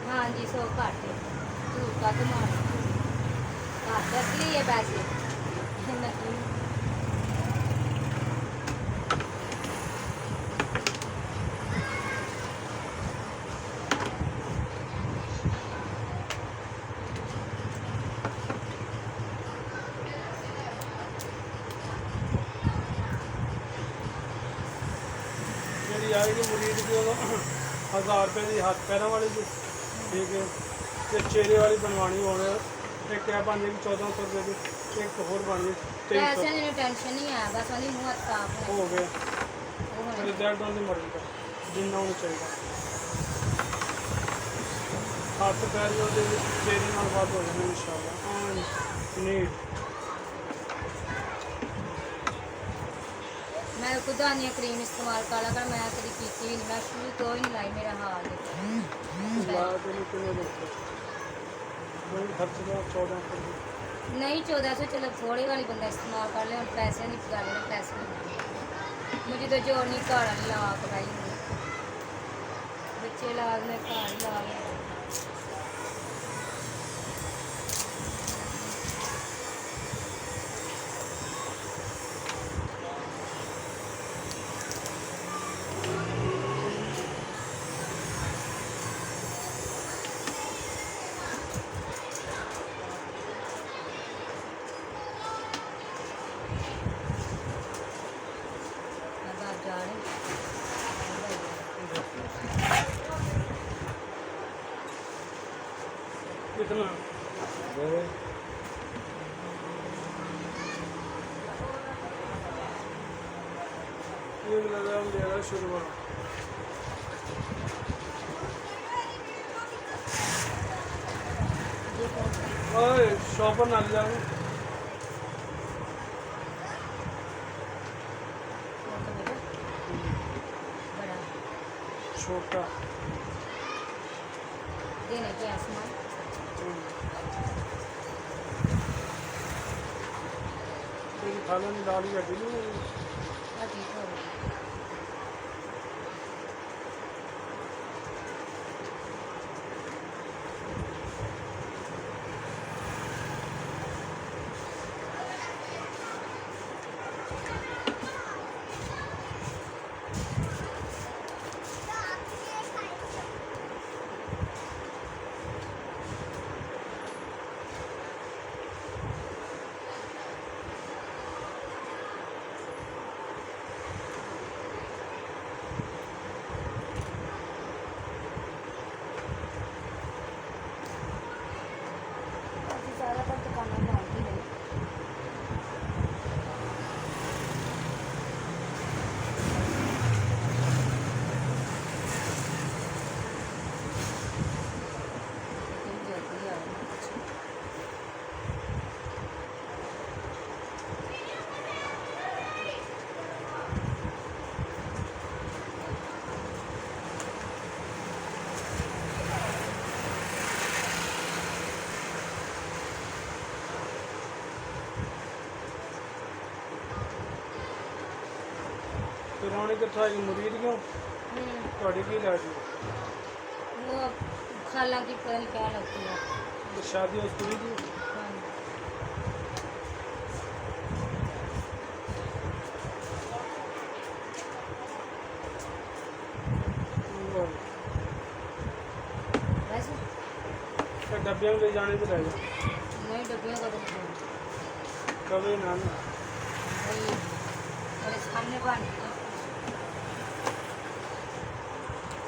हाँ जी 100 घट है झूठ का तो मार घट असली है पैसे नकली जी आएगी मुरीद की 1000 रुपये की हाथ पैरों वाली जी ठीक है तो चेहरे वाली बनवानी होने एक है बन जाएगी 1400 रुपये की एक होर बन गई 2300 पैसे की टेंशन नहीं है बस वाली मुंह हथ साफ है हो गया वो होना मेरे दैट की मर्जी का जिन्ना होना चाहिए हाथ पैर जो चेहरे नाल बात हो जाए इंशाल्लाह नीट मैं खुदानिया क्रीम इस्तेमाल कर लगा मैं कभी की भी नहीं मैं शुरू तो ही नहीं लाई मेरा हाल लाया तो नहीं कितने लोग वही खर्च का 1400 रुपये नहीं 1400 चलो थोड़ी वाली बंदा इस्तेमाल कर ले और पैसे नहीं पका लेना पैसे नहीं मुझे तो जोर नहीं घर वाली ला के भाई बच्चे लाग में घर ही ला गए अब आप जा रहे हैं कितना ये लगा हम देगा शुरू करो ये कौन सा ओए शॉपर ना ले जाओ कौन सा बेटा बड़ा छोटा देने के आसमान तेरी खाला ने डाली हड्डी नहीं हाँ ठीक हो गया काफ़ी सारा पर दुकानें बंद ही नहीं लेकिन जल्दी आ रही है कुछ फिर आने कितना है मुरीद क्यों थोड़ी की ला दी वो खाला की पता नहीं क्या लगती है तो शादी उस पूरी की हाँ वैसे फिर डब्बे में ले जाने तो रह जा नहीं डब्बियों का तो कभी ना ना वही मेरे सामने बन